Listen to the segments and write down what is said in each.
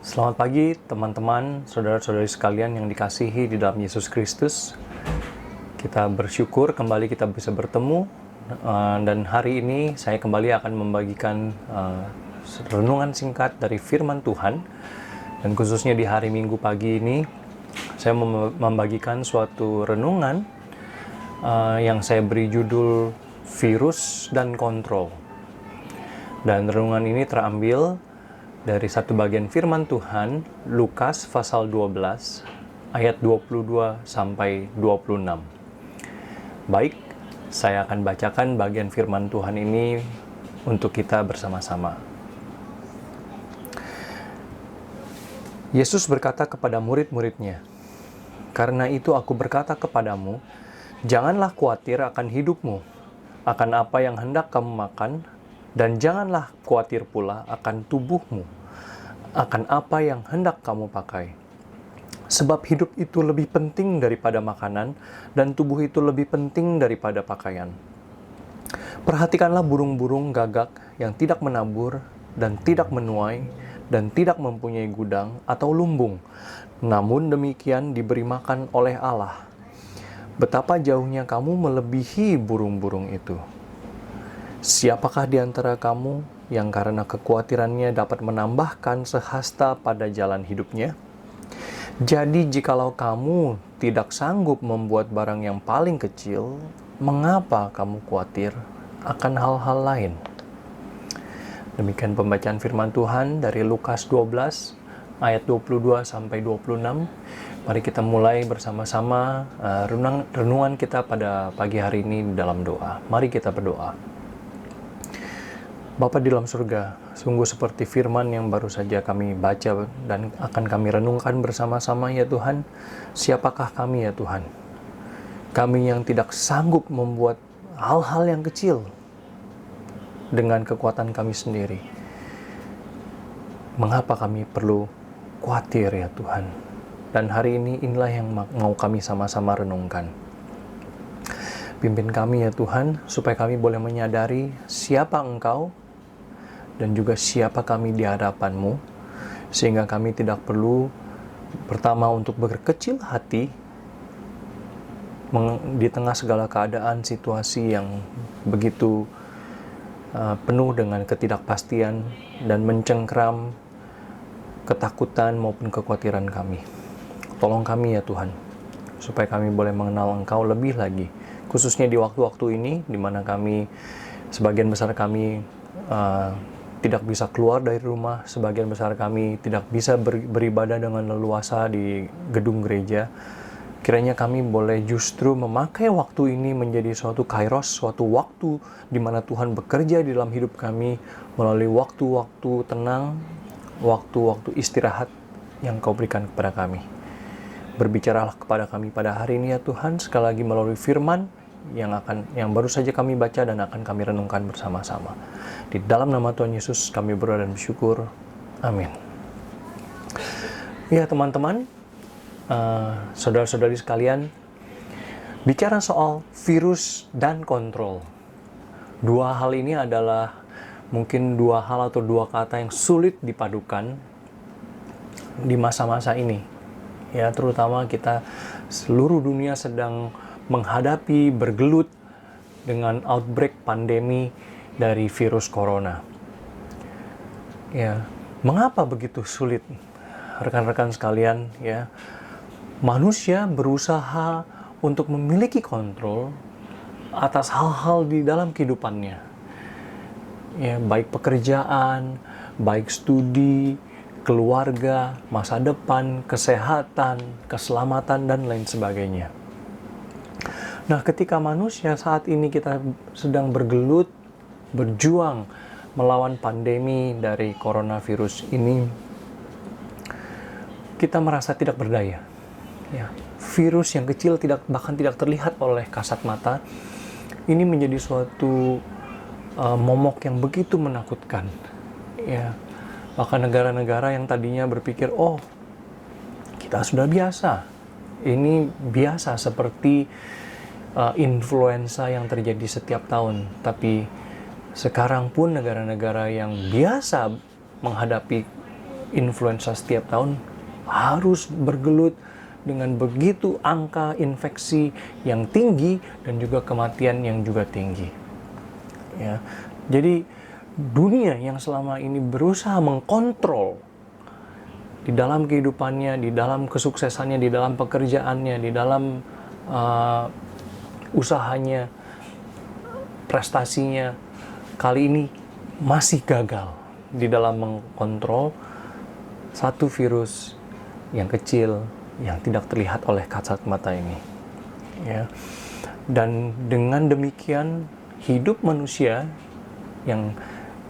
Selamat pagi teman-teman, saudara-saudari sekalian yang dikasihi di dalam Yesus Kristus. Kita bersyukur kembali kita bisa bertemu, dan hari ini saya kembali akan membagikan renungan singkat dari firman Tuhan. Dan khususnya di hari Minggu pagi ini, saya membagikan suatu renungan yang saya beri judul Virus dan Kontrol. Dan renungan ini terambil dari satu bagian firman Tuhan, Lukas pasal 12, ayat 22 sampai 26. Baik, saya akan bacakan bagian firman Tuhan ini untuk kita bersama-sama. Yesus berkata kepada murid-muridnya, "Karena itu aku berkata kepadamu, janganlah khawatir akan hidupmu, akan apa yang hendak kamu makan, dan janganlah khawatir pula akan tubuhmu, akan apa yang hendak kamu pakai. Sebab hidup itu lebih penting daripada makanan, dan tubuh itu lebih penting daripada pakaian. Perhatikanlah burung-burung gagak yang tidak menabur, dan tidak menuai, dan tidak mempunyai gudang atau lumbung, namun demikian diberi makan oleh Allah. Betapa jauhnya kamu melebihi burung-burung itu. Siapakah di antara kamu yang karena kekhawatirannya dapat menambahkan sehasta pada jalan hidupnya? Jadi jikalau kamu tidak sanggup membuat barang yang paling kecil, mengapa kamu khawatir akan hal-hal lain?" Demikian pembacaan firman Tuhan dari Lukas 12 ayat 22 sampai 26. Mari kita mulai bersama-sama renungan kita pada pagi hari ini dalam doa. Mari kita berdoa. Bapa di dalam surga, sungguh seperti firman yang baru saja kami baca dan akan kami renungkan bersama-sama ya Tuhan. Siapakah kami ya Tuhan? Kami yang tidak sanggup membuat hal-hal yang kecil dengan kekuatan kami sendiri. Mengapa kami perlu khawatir ya Tuhan? Dan hari ini inilah yang mau kami sama-sama renungkan. Pimpin kami ya Tuhan, supaya kami boleh menyadari siapa Engkau, dan juga siapa kami di hadapan-Mu, sehingga kami tidak perlu pertama untuk berkecil hati di tengah segala keadaan situasi yang begitu penuh dengan ketidakpastian dan mencengkram ketakutan maupun kekhawatiran kami. Tolong kami ya Tuhan, supaya kami boleh mengenal Engkau lebih lagi, khususnya di waktu-waktu ini, di mana kami, sebagian besar kami tidak bisa keluar dari rumah, sebagian besar kami tidak bisa beribadah dengan leluasa di gedung gereja. Kiranya kami boleh justru memakai waktu ini menjadi suatu kairos, suatu waktu di mana Tuhan bekerja di dalam hidup kami melalui waktu-waktu tenang, waktu-waktu istirahat yang Kau berikan kepada kami. Berbicaralah kepada kami pada hari ini ya Tuhan, sekali lagi melalui firman yang baru saja kami baca dan akan kami renungkan bersama-sama. Di dalam nama Tuhan Yesus kami berdoa dan bersyukur. Amin. Ya teman-teman, saudara-saudari sekalian, bicara soal virus dan kontrol. Dua hal ini adalah mungkin dua hal atau dua kata yang sulit dipadukan di masa-masa ini. Ya, terutama kita seluruh dunia sedang menghadapi bergelut dengan outbreak pandemi dari virus corona. Ya, mengapa begitu sulit? Rekan-rekan sekalian, ya, manusia berusaha untuk memiliki kontrol atas hal-hal di dalam kehidupannya. Ya, baik pekerjaan, baik studi, keluarga, masa depan, kesehatan, keselamatan, dan lain sebagainya. Nah, ketika manusia saat ini kita sedang bergelut, berjuang melawan pandemi dari coronavirus ini, kita merasa tidak berdaya. Ya, virus yang kecil bahkan tidak terlihat oleh kasat mata, ini menjadi suatu momok yang begitu menakutkan. Ya, bahkan negara-negara yang tadinya berpikir, oh, kita sudah biasa, ini biasa seperti influenza yang terjadi setiap tahun. Tapi sekarang pun negara-negara yang biasa menghadapi influenza setiap tahun harus bergelut dengan begitu angka infeksi yang tinggi dan juga kematian yang juga tinggi. Ya. Jadi dunia yang selama ini berusaha mengkontrol di dalam kehidupannya, di dalam kesuksesannya, di dalam pekerjaannya, di dalam usahanya, prestasinya, kali ini masih gagal di dalam mengkontrol satu virus yang kecil yang tidak terlihat oleh kasat mata ini. Ya. Dan dengan demikian hidup manusia yang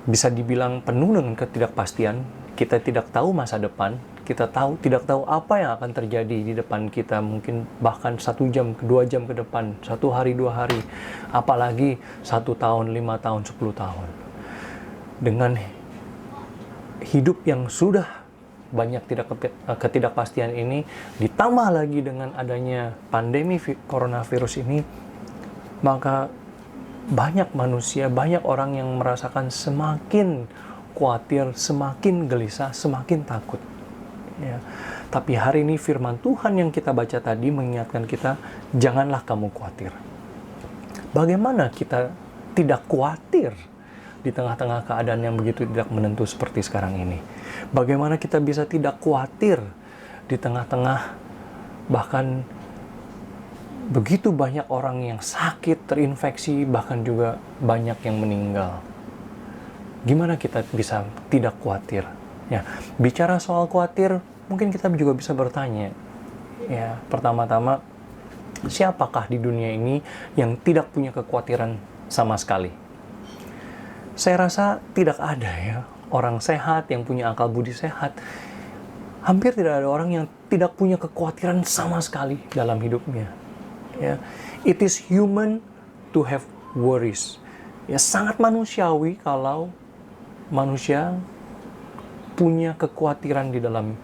bisa dibilang penuh dengan ketidakpastian, kita tidak tahu masa depan, kita tidak tahu apa yang akan terjadi di depan kita, mungkin bahkan 1 jam, 2 jam ke depan, 1 hari, 2 hari, apalagi 1 tahun, 5 tahun, 10 tahun. Dengan hidup yang sudah banyak ketidakpastian ini, ditambah lagi dengan adanya pandemi coronavirus ini, maka banyak manusia, banyak orang yang merasakan semakin khawatir, semakin gelisah, semakin takut. Ya. Tapi hari ini firman Tuhan yang kita baca tadi mengingatkan kita, janganlah kamu khawatir. Bagaimana kita tidak khawatir di tengah-tengah keadaan yang begitu tidak menentu seperti sekarang ini? Bagaimana kita bisa tidak khawatir di tengah-tengah bahkan begitu banyak orang yang sakit, terinfeksi, bahkan juga banyak yang meninggal? Gimana kita bisa tidak khawatir? Ya, bicara soal khawatir, mungkin kita juga bisa bertanya, ya, pertama-tama, siapakah di dunia ini yang tidak punya kekhawatiran sama sekali? Saya rasa tidak ada ya, orang sehat yang punya akal budi sehat. Hampir tidak ada orang yang tidak punya kekhawatiran sama sekali dalam hidupnya. Ya, it is human to have worries. Ya, sangat manusiawi kalau manusia punya kekhawatiran di dalam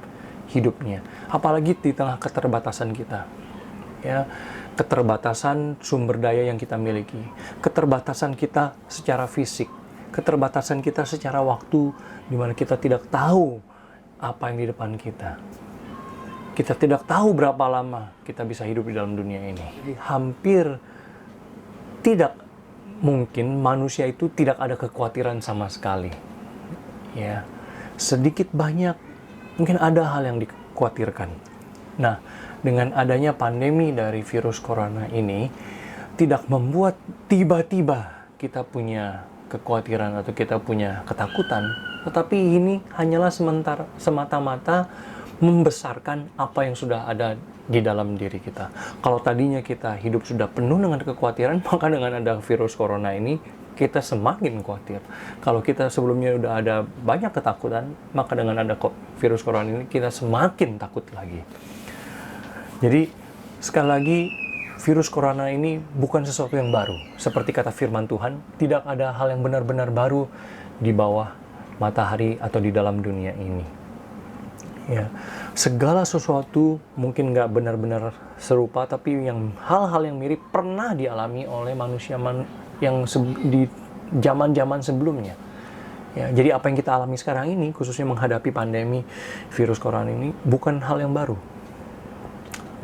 hidupnya, apalagi di tengah keterbatasan kita. Ya, keterbatasan sumber daya yang kita miliki, keterbatasan kita secara fisik, keterbatasan kita secara waktu, di mana kita tidak tahu apa yang di depan kita. Kita tidak tahu berapa lama kita bisa hidup di dalam dunia ini. Jadi, hampir tidak mungkin manusia itu tidak ada kekhawatiran sama sekali. Ya, sedikit banyak mungkin ada hal yang dikhawatirkan. Nah, dengan adanya pandemi dari virus corona ini tidak membuat tiba-tiba kita punya kekhawatiran atau kita punya ketakutan, tetapi ini hanyalah semata-mata membesarkan apa yang sudah ada di dalam diri kita. Kalau tadinya kita hidup sudah penuh dengan kekhawatiran, maka dengan ada virus corona ini kita semakin khawatir. Kalau kita sebelumnya udah ada banyak ketakutan, maka dengan ada virus corona ini kita semakin takut lagi. Jadi sekali lagi, virus corona ini bukan sesuatu yang baru. Seperti kata firman Tuhan, tidak ada hal yang benar-benar baru di bawah matahari atau di dalam dunia ini. Ya, segala sesuatu mungkin nggak benar-benar serupa, tapi hal-hal yang mirip pernah dialami oleh manusia yang di zaman-zaman sebelumnya. Ya, jadi apa yang kita alami sekarang ini, khususnya menghadapi pandemi virus corona ini, bukan hal yang baru.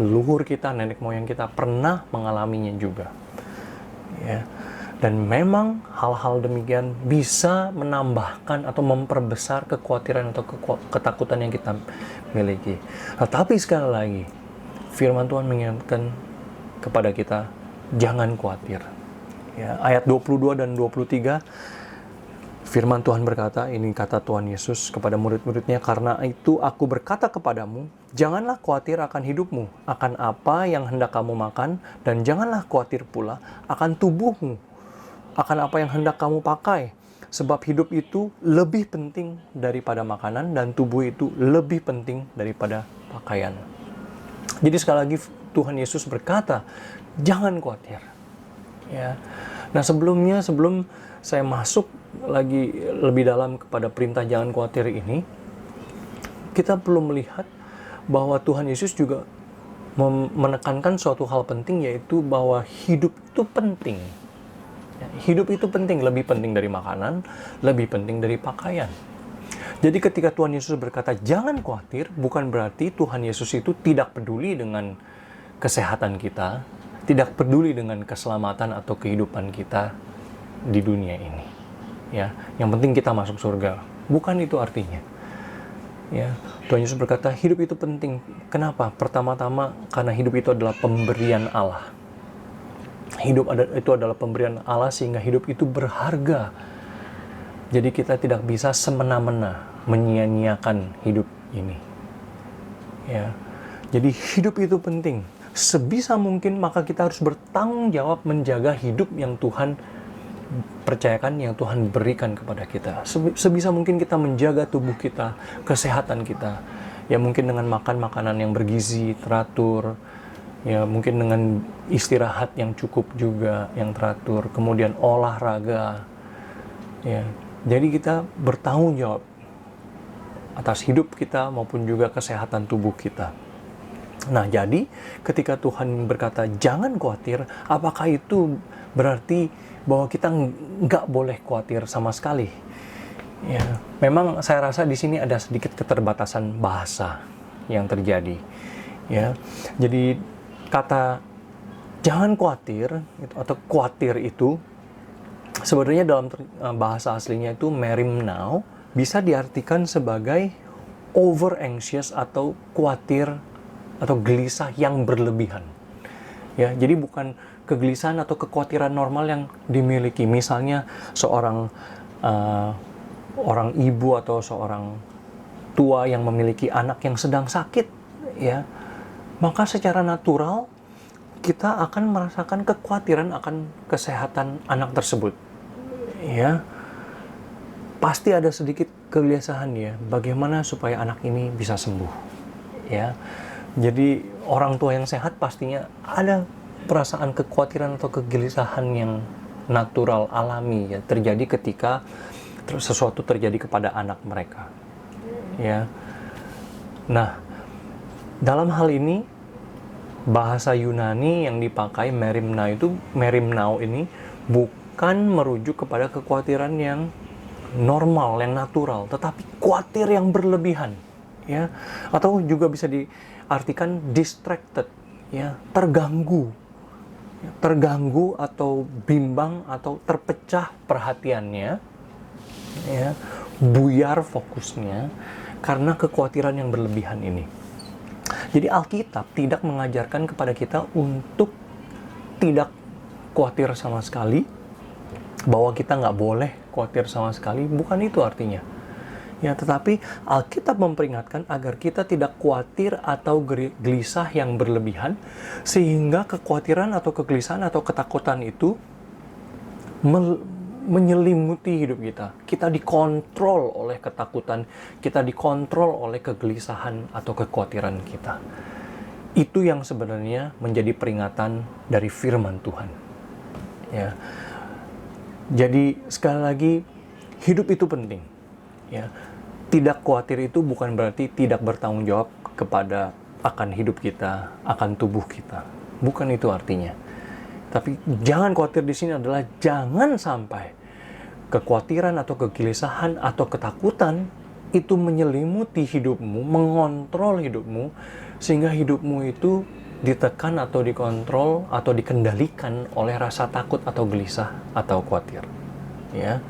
Leluhur kita, nenek moyang kita pernah mengalaminya juga. Ya. Dan memang hal-hal demikian bisa menambahkan atau memperbesar kekhawatiran atau ketakutan yang kita miliki. Tetapi sekali lagi, firman Tuhan mengingatkan kepada kita, jangan khawatir. Ya, ayat 22 dan 23, firman Tuhan berkata, ini kata Tuhan Yesus kepada murid-muridnya, karena itu aku berkata kepadamu, janganlah khawatir akan hidupmu, akan apa yang hendak kamu makan, dan janganlah khawatir pula akan tubuhmu, akan apa yang hendak kamu pakai. Sebab hidup itu lebih penting daripada makanan, dan tubuh itu lebih penting daripada pakaian. Jadi sekali lagi Tuhan Yesus berkata, jangan khawatir. Ya. Nah, sebelum saya masuk lagi lebih dalam kepada perintah jangan khawatir ini, kita perlu melihat bahwa Tuhan Yesus juga menekankan suatu hal penting, yaitu bahwa hidup itu penting. Hidup itu penting, lebih penting dari makanan, lebih penting dari pakaian. Jadi ketika Tuhan Yesus berkata jangan khawatir, bukan berarti Tuhan Yesus itu tidak peduli dengan kesehatan kita, tidak peduli dengan keselamatan atau kehidupan kita di dunia ini. Ya, yang penting kita masuk surga. Bukan itu artinya. Ya, Tuhan Yesus berkata hidup itu penting. Kenapa? Pertama-tama karena hidup itu adalah pemberian Allah. Itu adalah pemberian Allah sehingga hidup itu berharga. Jadi kita tidak bisa semena-mena menyia-nyiakan hidup ini. Ya. Jadi hidup itu penting. Sebisa mungkin maka kita harus bertanggung jawab menjaga hidup yang Tuhan percayakan, yang Tuhan berikan kepada kita. Sebisa mungkin kita menjaga tubuh kita, kesehatan kita. Ya mungkin dengan makan makanan yang bergizi, teratur. Ya mungkin dengan istirahat yang cukup juga, yang teratur. Kemudian olahraga. Ya. Jadi kita bertanggung jawab atas hidup kita maupun juga kesehatan tubuh kita. Nah, jadi ketika Tuhan berkata jangan khawatir, apakah itu berarti bahwa kita nggak boleh khawatir sama sekali? Ya, memang saya rasa di sini ada sedikit keterbatasan bahasa yang terjadi. Ya, jadi kata jangan khawatir atau khawatir itu sebenarnya dalam bahasa aslinya itu merimnao bisa diartikan sebagai over anxious atau khawatir atau gelisah yang berlebihan. Ya, jadi bukan kegelisahan atau kekhawatiran normal yang dimiliki. Misalnya seorang orang ibu atau seorang tua yang memiliki anak yang sedang sakit, ya, maka secara natural kita akan merasakan kekhawatiran akan kesehatan anak tersebut. Ya, pasti ada sedikit kegelisahan ya, bagaimana supaya anak ini bisa sembuh. Ya, jadi orang tua yang sehat pastinya ada perasaan kekhawatiran atau kegelisahan yang natural, alami ya, terjadi ketika sesuatu terjadi kepada anak mereka. Ya, nah dalam hal ini bahasa Yunani yang dipakai merimnao ini bukan merujuk kepada kekhawatiran yang normal, yang natural, tetapi khawatir yang berlebihan, ya, atau juga bisa diartikan distracted, ya, terganggu atau bimbang atau terpecah perhatiannya, ya, buyar fokusnya karena kekhawatiran yang berlebihan ini. Jadi Alkitab tidak mengajarkan kepada kita untuk tidak khawatir sama sekali, bahwa kita nggak boleh khawatir sama sekali, bukan itu artinya. Ya, tetapi Alkitab memperingatkan agar kita tidak khawatir atau gelisah yang berlebihan, sehingga kekhawatiran atau kegelisahan atau ketakutan itu menyelimuti hidup kita. Kita dikontrol oleh ketakutan, kita dikontrol oleh kegelisahan atau kekhawatiran kita. Itu yang sebenarnya menjadi peringatan dari firman Tuhan. Ya. Jadi sekali lagi, hidup itu penting. Ya. Tidak khawatir itu bukan berarti tidak bertanggung jawab kepada akan hidup kita, akan tubuh kita. Bukan itu artinya. Tapi jangan khawatir di sini adalah jangan sampai kekhawatiran atau kegelisahan atau ketakutan itu menyelimuti hidupmu, mengontrol hidupmu, sehingga hidupmu itu ditekan atau dikontrol atau dikendalikan oleh rasa takut atau gelisah atau khawatir. Ya.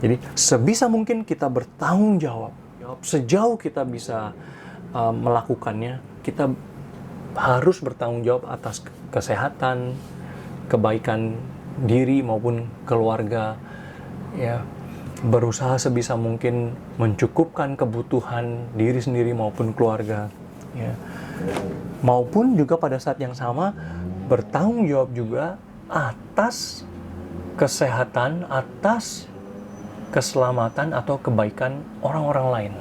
Jadi sebisa mungkin kita bertanggung jawab sejauh kita bisa melakukannya. Kita harus bertanggung jawab atas kesehatan, kebaikan diri maupun keluarga, ya, berusaha sebisa mungkin mencukupkan kebutuhan diri sendiri maupun keluarga, ya, maupun juga pada saat yang sama bertanggung jawab juga atas kesehatan, atas keselamatan atau kebaikan orang-orang lain.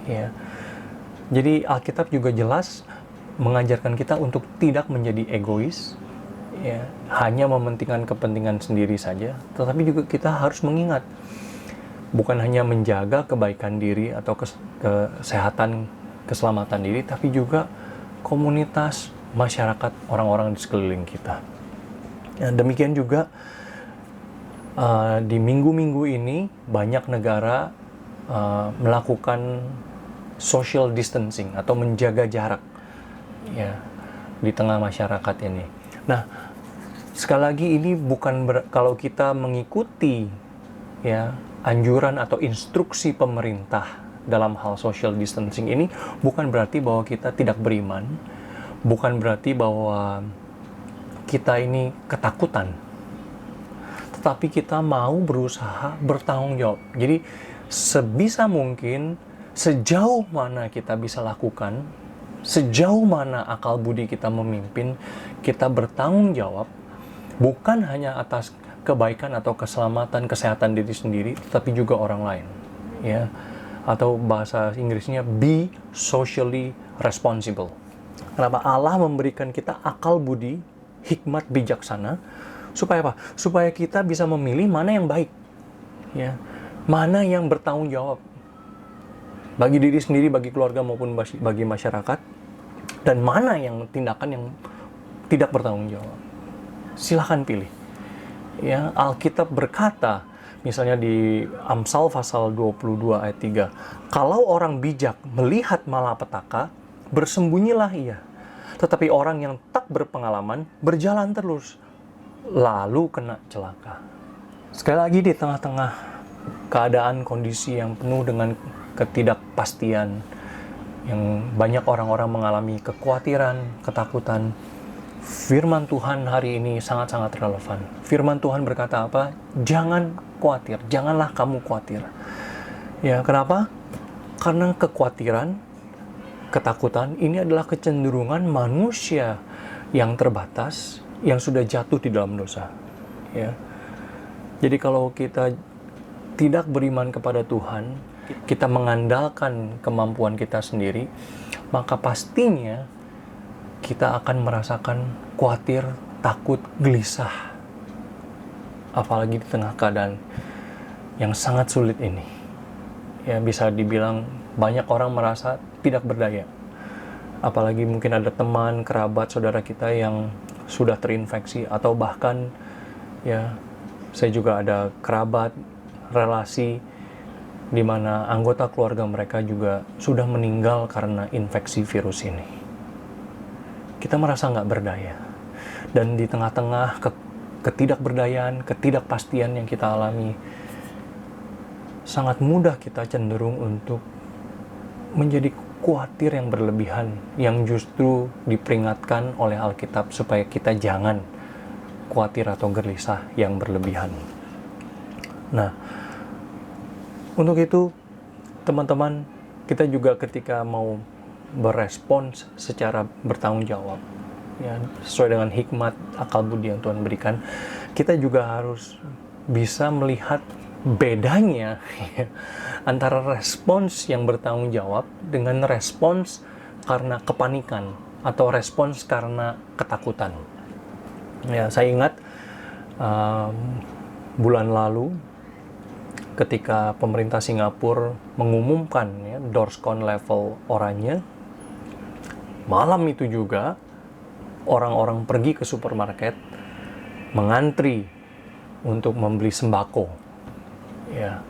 Ya. Jadi Alkitab juga jelas mengajarkan kita untuk tidak menjadi egois, ya, hanya mementingkan kepentingan sendiri saja, tetapi juga kita harus mengingat bukan hanya menjaga kebaikan diri atau kesehatan, keselamatan diri, tapi juga komunitas, masyarakat, orang-orang di sekeliling kita. Ya, demikian juga di minggu-minggu ini banyak negara melakukan social distancing atau menjaga jarak ya di tengah masyarakat ini. Nah, sekali lagi ini bukan kalau kita mengikuti ya anjuran atau instruksi pemerintah dalam hal social distancing ini, bukan berarti bahwa kita tidak beriman, bukan berarti bahwa kita ini ketakutan, tetapi kita mau berusaha bertanggung jawab. Jadi sebisa mungkin, sejauh mana kita bisa lakukan, sejauh mana akal budi kita memimpin, kita bertanggung jawab, bukan hanya atas kebaikan atau keselamatan, kesehatan diri sendiri, tapi juga orang lain. Ya, atau bahasa Inggrisnya be socially responsible. Kenapa? Allah memberikan kita akal budi, hikmat bijaksana, supaya apa? Supaya kita bisa memilih mana yang baik, ya, mana yang bertanggung jawab bagi diri sendiri, bagi keluarga maupun bagi masyarakat, dan mana yang tindakan yang tidak bertanggung jawab. Silahkan pilih. Ya, Alkitab berkata, misalnya di Amsal pasal 22 ayat 3, kalau orang bijak melihat malapetaka, bersembunyilah ia. Tetapi orang yang tak berpengalaman berjalan terus, lalu kena celaka. Sekali lagi, di tengah-tengah keadaan kondisi yang penuh dengan ketidakpastian, yang banyak orang-orang mengalami kekhawatiran, ketakutan, firman Tuhan hari ini sangat-sangat relevan. Firman Tuhan berkata apa? Jangan khawatir, janganlah kamu khawatir. Ya, kenapa? Karena kekhawatiran, ketakutan ini adalah kecenderungan manusia yang terbatas, yang sudah jatuh di dalam dosa. Ya. Jadi kalau kita tidak beriman kepada Tuhan, kita mengandalkan kemampuan kita sendiri, maka pastinya kita akan merasakan khawatir, takut, gelisah. Apalagi di tengah keadaan yang sangat sulit ini. Ya, bisa dibilang banyak orang merasa tidak berdaya. Apalagi mungkin ada teman, kerabat, saudara kita yang sudah terinfeksi, atau bahkan ya, saya juga ada kerabat, relasi di mana anggota keluarga mereka juga sudah meninggal karena infeksi virus ini. Kita merasa nggak berdaya. Dan di tengah-tengah ketidakberdayaan, ketidakpastian yang kita alami, sangat mudah kita cenderung untuk menjadi khawatir yang berlebihan, yang justru diperingatkan oleh Alkitab supaya kita jangan khawatir atau gelisah yang berlebihan. Nah, untuk itu, teman-teman, kita juga ketika mau berespons secara bertanggung jawab, ya, sesuai dengan hikmat akal budi yang Tuhan berikan, kita juga harus bisa melihat bedanya antara respons yang bertanggung jawab dengan respons karena kepanikan atau respons karena ketakutan. Ya, saya ingat bulan lalu ketika pemerintah Singapura mengumumkan ya, DORSCON level oranye, malam itu juga orang-orang pergi ke supermarket mengantri untuk membeli sembako. Ya.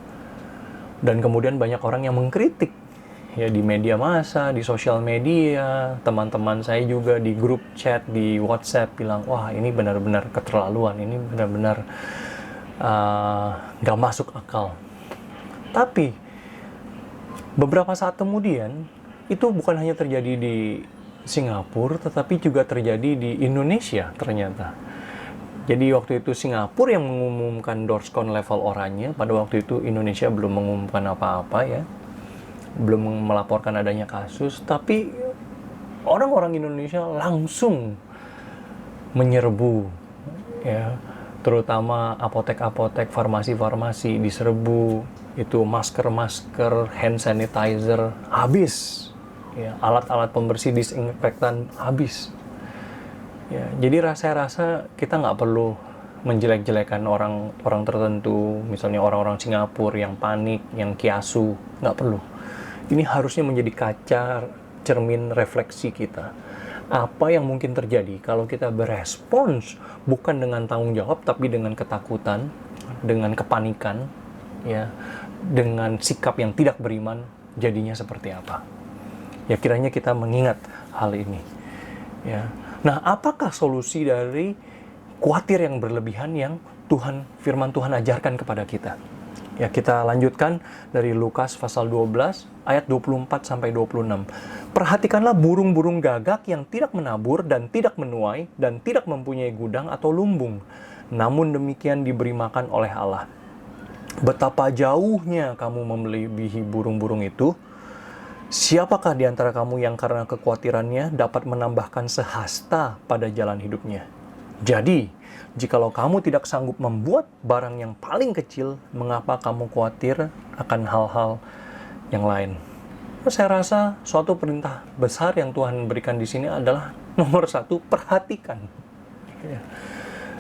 Dan kemudian banyak orang yang mengkritik ya di media massa, di sosial media, teman-teman saya juga di grup chat di WhatsApp bilang, wah ini benar-benar keterlaluan, ini benar-benar nggak masuk akal. Tapi beberapa saat kemudian itu bukan hanya terjadi di Singapura, tetapi juga terjadi di Indonesia ternyata. Jadi waktu itu Singapura yang mengumumkan DORSCON level oranye, pada waktu itu Indonesia belum mengumumkan apa-apa ya, belum melaporkan adanya kasus, tapi orang-orang Indonesia langsung menyerbu, ya, terutama apotek-apotek, farmasi-farmasi diserbu, itu masker-masker, hand sanitizer habis, ya, alat-alat pembersih disinfektan habis. Ya, jadi saya rasa kita nggak perlu menjelek-jelekan orang tertentu, misalnya orang-orang Singapura yang panik, yang kiasu, nggak perlu. Ini harusnya menjadi kaca cermin refleksi kita. Apa yang mungkin terjadi kalau kita berespons bukan dengan tanggung jawab, tapi dengan ketakutan, dengan kepanikan, ya, dengan sikap yang tidak beriman, jadinya seperti apa? Ya, kiranya kita mengingat hal ini. Ya. Nah, apakah solusi dari khawatir yang berlebihan yang firman Tuhan ajarkan kepada kita? Ya, kita lanjutkan dari Lukas pasal 12 ayat 24 sampai 26. Perhatikanlah burung-burung gagak yang tidak menabur dan tidak menuai dan tidak mempunyai gudang atau lumbung, namun demikian diberi makan oleh Allah. Betapa jauhnya kamu melebihi burung-burung itu. Siapakah di antara kamu yang karena kekhawatirannya dapat menambahkan sehasta pada jalan hidupnya? Jadi, jikalau kamu tidak sanggup membuat barang yang paling kecil, mengapa kamu khawatir akan hal-hal yang lain? Saya rasa suatu perintah besar yang Tuhan berikan di sini adalah nomor 1, perhatikan.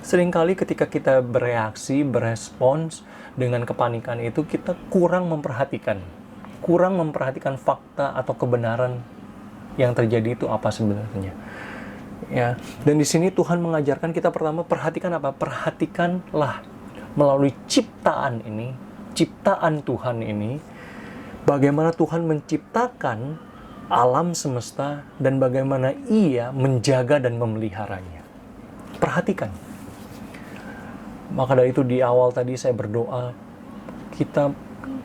Seringkali ketika kita bereaksi, berespons dengan kepanikan itu, kita kurang memperhatikan fakta atau kebenaran yang terjadi itu apa sebenarnya. Ya, dan di sini Tuhan mengajarkan kita pertama perhatikan apa? Perhatikanlah melalui ciptaan Tuhan ini, bagaimana Tuhan menciptakan alam semesta dan bagaimana Ia menjaga dan memeliharanya. Perhatikan. Maka dari itu di awal tadi saya berdoa,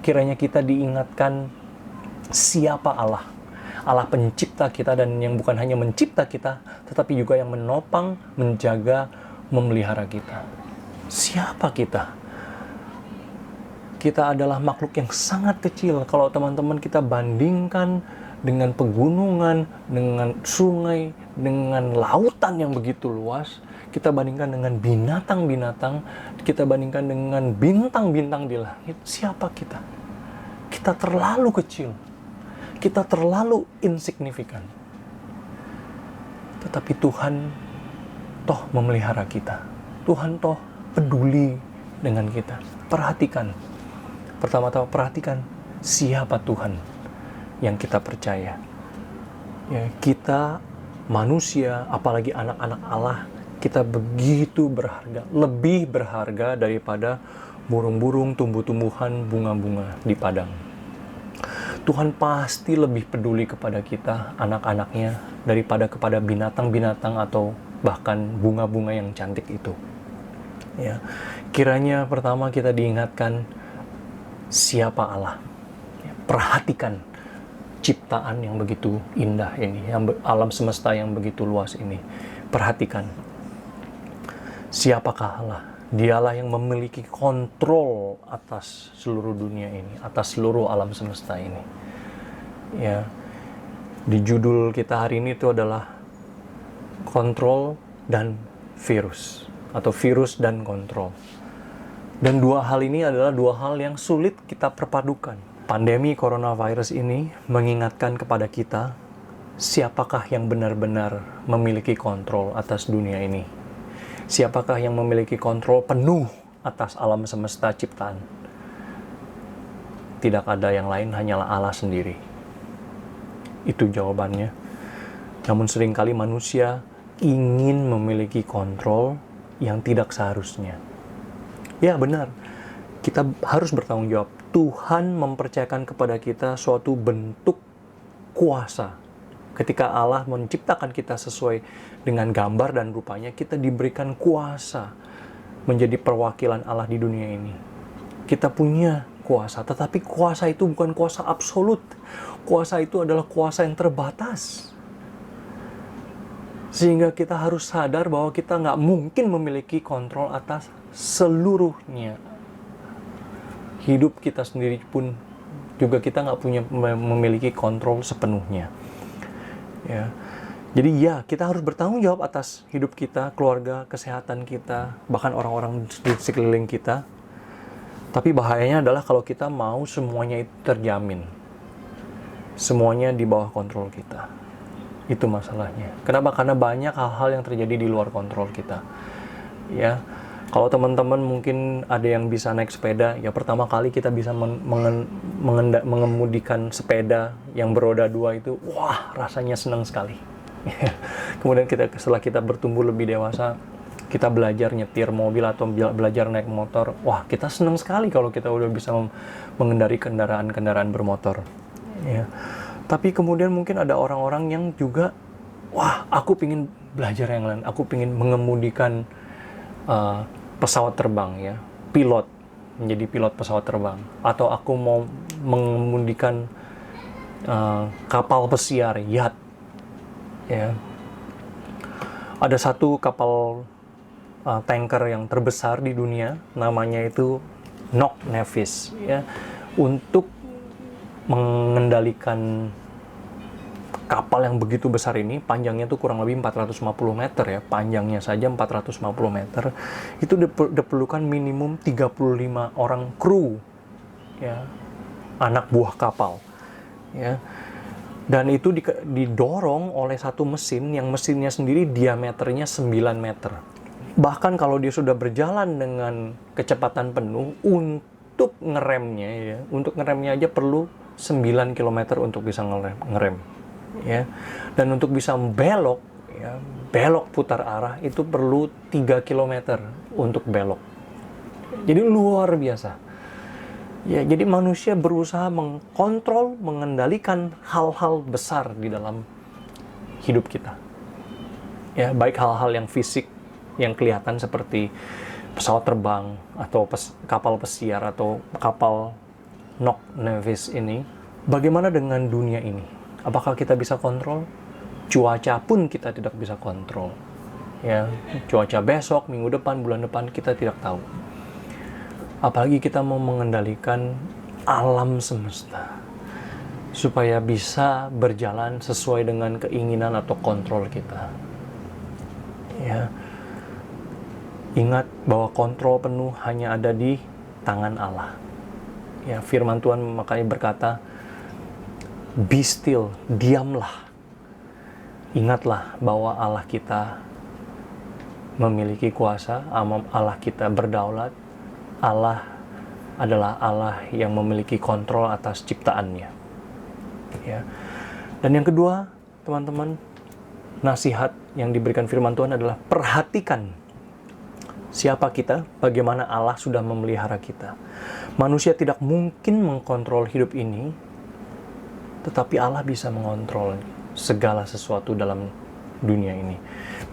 kiranya kita diingatkan siapa Allah pencipta kita, dan yang bukan hanya mencipta kita, tetapi juga yang menopang, menjaga, memelihara kita. Siapa kita? Kita adalah makhluk yang sangat kecil. Kalau teman-teman kita bandingkan dengan pegunungan, dengan sungai, dengan lautan yang begitu luas, kita bandingkan dengan binatang-binatang, kita bandingkan dengan bintang-bintang di langit, siapa kita? Kita terlalu kecil. Kita terlalu insignifikan. Tetapi Tuhan toh memelihara kita. Tuhan toh peduli dengan kita. Perhatikan. Pertama-tama perhatikan siapa Tuhan yang kita percaya. Ya, kita manusia, apalagi anak-anak Allah, kita begitu berharga, lebih berharga daripada burung-burung, tumbuh-tumbuhan, bunga-bunga di padang. Tuhan pasti lebih peduli kepada kita, anak-anaknya, daripada kepada binatang-binatang atau bahkan bunga-bunga yang cantik itu. Ya, kiranya pertama kita diingatkan siapa Allah. Ya, perhatikan ciptaan yang begitu indah ini, alam semesta yang begitu luas ini. Perhatikan siapakah Allah. Dialah yang memiliki kontrol atas seluruh dunia ini, atas seluruh alam semesta ini. Ya, di judul kita hari ini itu adalah kontrol dan virus, atau virus dan kontrol. Dan dua hal ini adalah dua hal yang sulit kita perpadukan. Pandemi coronavirus ini mengingatkan kepada kita siapakah yang benar-benar memiliki kontrol atas dunia ini. Siapakah yang memiliki kontrol penuh atas alam semesta ciptaan? Tidak ada yang lain, hanyalah Allah sendiri. Itu jawabannya. Namun seringkali manusia ingin memiliki kontrol yang tidak seharusnya. Ya benar, kita harus bertanggung jawab. Tuhan mempercayakan kepada kita suatu bentuk kuasa. Ketika Allah menciptakan kita sesuai dengan gambar dan rupanya, kita diberikan kuasa menjadi perwakilan Allah di dunia ini. Kita punya kuasa, tetapi kuasa itu bukan kuasa absolut. Kuasa itu adalah kuasa yang terbatas. Sehingga kita harus sadar bahwa kita nggak mungkin memiliki kontrol atas seluruhnya. Hidup kita sendiri pun juga kita nggak memiliki kontrol sepenuhnya. Ya. Jadi ya, kita harus bertanggung jawab atas hidup kita, keluarga, kesehatan kita, bahkan orang-orang di sekeliling kita. Tapi bahayanya adalah kalau kita mau semuanya itu terjamin. Semuanya di bawah kontrol kita. Itu masalahnya. Kenapa? Karena banyak hal-hal yang terjadi di luar kontrol kita. Ya. Kalau teman-teman mungkin ada yang bisa naik sepeda, ya pertama kali kita bisa mengemudikan sepeda yang beroda 2 itu, wah rasanya senang sekali. Kemudian setelah kita bertumbuh lebih dewasa, kita belajar nyetir mobil atau belajar naik motor, wah kita senang sekali kalau kita udah bisa mengendari kendaraan bermotor. Ya. Tapi kemudian mungkin ada orang-orang yang juga, wah aku pingin belajar yang lain, aku pingin mengemudikan pesawat terbang ya, menjadi pilot pesawat terbang, atau aku mau mengemudikan kapal pesiar, yacht. Ya. Ada satu kapal tanker yang terbesar di dunia, namanya itu Knock Nevis, ya, untuk mengendalikan kapal yang begitu besar ini. Panjangnya itu kurang lebih 450 meter ya, panjangnya saja 450 meter, itu diperlukan minimum 35 orang kru, ya, anak buah kapal, ya. Dan itu didorong oleh satu mesin yang mesinnya sendiri diameternya 9 meter. Bahkan kalau dia sudah berjalan dengan kecepatan penuh, untuk ngeremnya aja perlu 9 km untuk bisa ngerem. Ya. Dan untuk bisa belok, ya, belok putar arah itu perlu 3 km untuk belok. Jadi luar biasa. Ya, jadi manusia berusaha mengkontrol, mengendalikan hal-hal besar di dalam hidup kita. Ya, baik hal-hal yang fisik yang kelihatan seperti pesawat terbang atau kapal pesiar atau kapal Knock Nevis ini. Bagaimana dengan dunia ini? Apakah kita bisa kontrol? Cuaca pun kita tidak bisa kontrol. Ya, cuaca besok, minggu depan, bulan depan kita tidak tahu. Apalagi kita mau mengendalikan alam semesta supaya bisa berjalan sesuai dengan keinginan atau kontrol kita. Ya. Ingat bahwa kontrol penuh hanya ada di tangan Allah. Ya, firman Tuhan makanya berkata, be still, diamlah. Ingatlah bahwa Allah kita memiliki kuasa, Allah kita berdaulat. Allah adalah Allah yang memiliki kontrol atas ciptaannya. Ya. Dan yang kedua, teman-teman, nasihat yang diberikan firman Tuhan adalah perhatikan siapa kita, bagaimana Allah sudah memelihara kita. Manusia tidak mungkin mengkontrol hidup ini, tetapi Allah bisa mengontrol segala sesuatu dalam dunia ini.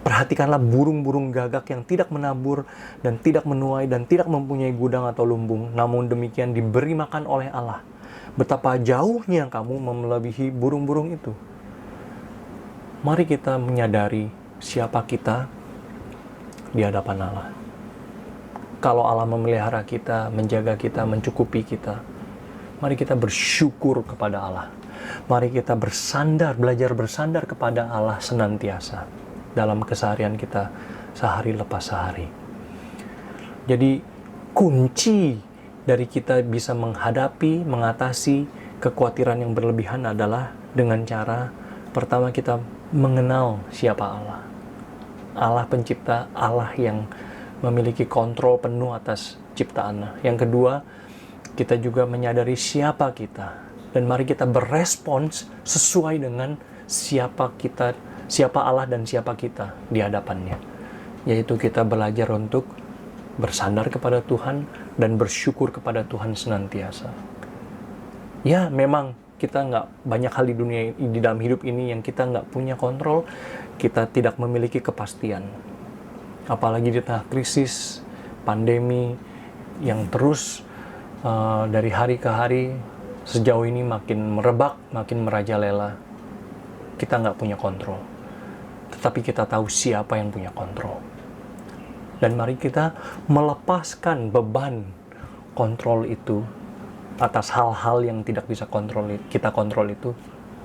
Perhatikanlah burung-burung gagak yang tidak menabur dan tidak menuai dan tidak mempunyai gudang atau lumbung, namun demikian diberi makan oleh Allah. Betapa jauhnya kamu melebihi burung-burung itu. Mari kita menyadari siapa kita di hadapan Allah. Kalau Allah memelihara kita, menjaga kita, mencukupi kita, mari kita bersyukur kepada Allah. Mari kita belajar bersandar kepada Allah senantiasa dalam keseharian kita sehari lepas sehari. Jadi kunci dari kita bisa mengatasi kekhawatiran yang berlebihan adalah dengan cara pertama kita mengenal siapa Allah. Allah pencipta, Allah yang memiliki kontrol penuh atas ciptaannya. Yang kedua, kita juga menyadari siapa kita. Dan mari kita berespons sesuai dengan siapa Allah dan siapa kita di hadapannya. Yaitu kita belajar untuk bersandar kepada Tuhan dan bersyukur kepada Tuhan senantiasa. Ya, memang kita nggak banyak hal di dalam hidup ini yang kita nggak punya kontrol. Kita tidak memiliki kepastian. Apalagi di tengah krisis, pandemi yang terus dari hari ke hari sejauh ini makin merebak, makin merajalela. Kita nggak punya kontrol. Tetapi kita tahu siapa yang punya kontrol. Dan mari kita melepaskan beban kontrol itu atas hal-hal yang tidak bisa kita kontrol itu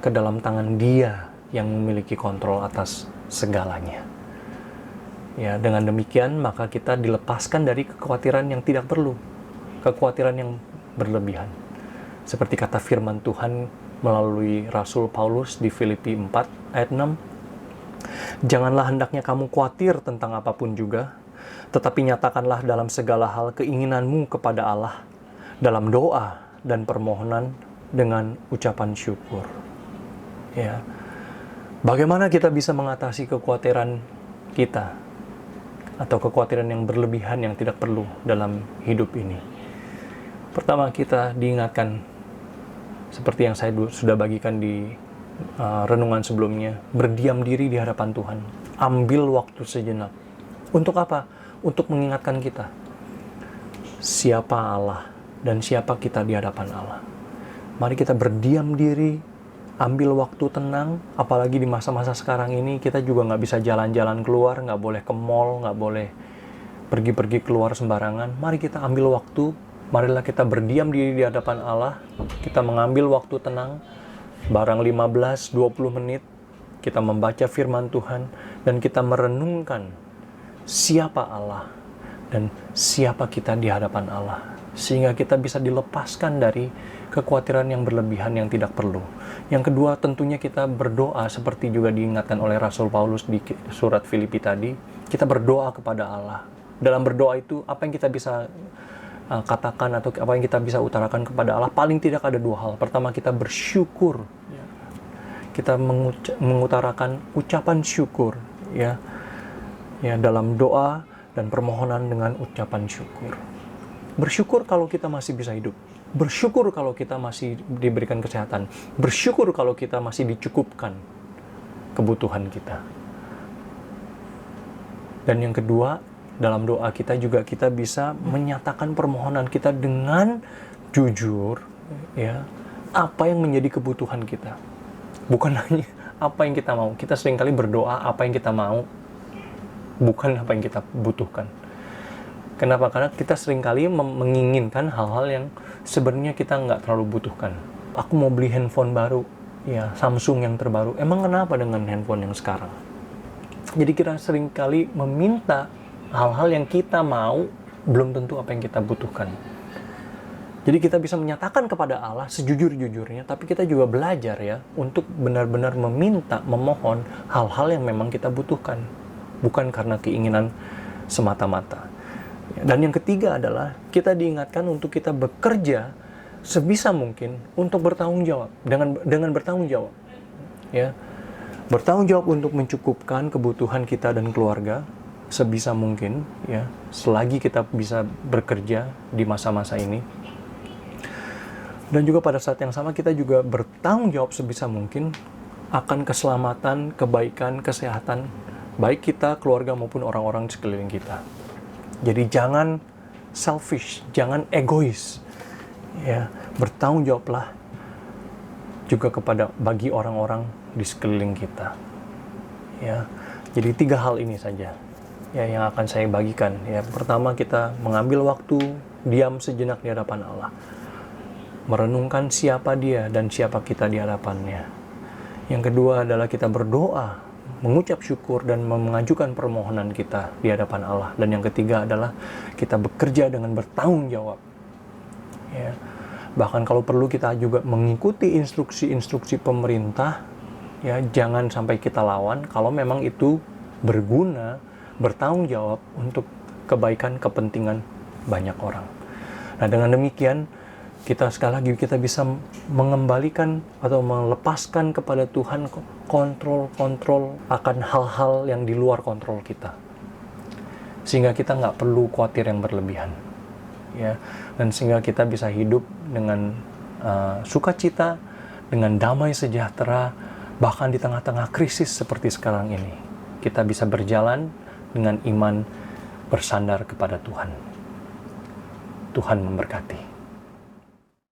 ke dalam tangan Dia yang memiliki kontrol atas segalanya. Ya, dengan demikian maka kita dilepaskan dari kekhawatiran yang tidak perlu, kekhawatiran yang berlebihan. Seperti kata firman Tuhan melalui Rasul Paulus di Filipi 4 ayat 6. Janganlah hendaknya kamu khawatir tentang apapun juga, tetapi nyatakanlah dalam segala hal keinginanmu kepada Allah dalam doa dan permohonan dengan ucapan syukur. Ya. Bagaimana kita bisa mengatasi kekhawatiran kita? atau kekhawatiran yang berlebihan yang tidak perlu dalam hidup ini. Pertama, kita diingatkan seperti yang saya sudah bagikan di renungan sebelumnya, berdiam diri di hadapan Tuhan. Ambil waktu sejenak. Untuk apa? Untuk mengingatkan kita siapa Allah dan siapa kita di hadapan Allah. Mari kita berdiam diri, ambil waktu tenang, apalagi di masa-masa sekarang ini kita juga nggak bisa jalan-jalan keluar, nggak boleh ke mall, nggak boleh pergi-pergi keluar sembarangan. Mari kita ambil waktu, marilah kita berdiam diri di hadapan Allah, kita mengambil waktu tenang, barang 15-20 menit, kita membaca firman Tuhan, dan kita merenungkan siapa Allah, dan siapa kita di hadapan Allah. Sehingga kita bisa dilepaskan dari kekhawatiran yang berlebihan yang tidak perlu. Yang kedua, tentunya kita berdoa seperti juga diingatkan oleh Rasul Paulus di surat Filipi tadi. Kita berdoa kepada Allah. Dalam berdoa itu, apa yang kita bisa katakan atau apa yang kita bisa utarakan kepada Allah, paling tidak ada dua hal. Pertama, kita bersyukur. Kita mengutarakan ucapan syukur, ya dalam doa dan permohonan dengan ucapan syukur. Bersyukur kalau kita masih bisa hidup. Bersyukur kalau kita masih diberikan kesehatan. Bersyukur kalau kita masih dicukupkan kebutuhan kita. Dan yang kedua, dalam doa kita juga kita bisa menyatakan permohonan kita dengan jujur, ya, apa yang menjadi kebutuhan kita. Bukan hanya apa yang kita mau. Kita seringkali berdoa apa yang kita mau, bukan apa yang kita butuhkan. Kenapa? Karena kita seringkali menginginkan hal-hal yang sebenarnya kita nggak terlalu butuhkan. Aku mau beli handphone baru, ya Samsung yang terbaru. Emang kenapa dengan handphone yang sekarang? Jadi kita seringkali meminta hal-hal yang kita mau, belum tentu apa yang kita butuhkan. Jadi kita bisa menyatakan kepada Allah sejujur-jujurnya, tapi kita juga belajar ya untuk benar-benar meminta, memohon hal-hal yang memang kita butuhkan, bukan karena keinginan semata-mata. Dan yang ketiga adalah kita diingatkan untuk kita bekerja sebisa mungkin untuk bertanggung jawab, dengan bertanggung jawab, ya, bertanggung jawab untuk mencukupkan kebutuhan kita dan keluarga sebisa mungkin, ya, selagi kita bisa bekerja di masa-masa ini. Dan juga pada saat yang sama kita juga bertanggung jawab sebisa mungkin akan keselamatan, kebaikan, kesehatan baik kita, keluarga maupun orang-orang di sekeliling kita. Jadi jangan selfish, jangan egois, ya, bertanggung jawablah juga bagi orang-orang di sekeliling kita, ya. Jadi 3 hal ini saja, ya, yang akan saya bagikan. Ya, pertama, kita mengambil waktu diam sejenak di hadapan Allah, merenungkan siapa Dia dan siapa kita di hadapannya. Yang kedua adalah kita berdoa, mengucap syukur dan mengajukan permohonan kita di hadapan Allah. Dan yang ketiga adalah kita bekerja dengan bertanggung jawab, ya. Bahkan kalau perlu kita juga mengikuti instruksi-instruksi pemerintah, ya, jangan sampai kita lawan kalau memang itu berguna, bertanggung jawab untuk kebaikan, kepentingan banyak orang. Nah, dengan demikian kita sekali lagi kita bisa mengembalikan atau melepaskan kepada Tuhan kontrol akan hal-hal yang di luar kontrol kita, sehingga kita nggak perlu khawatir yang berlebihan, ya, dan sehingga kita bisa hidup dengan sukacita, dengan damai sejahtera, bahkan di tengah-tengah krisis seperti sekarang ini kita bisa berjalan dengan iman bersandar kepada Tuhan. Tuhan memberkati.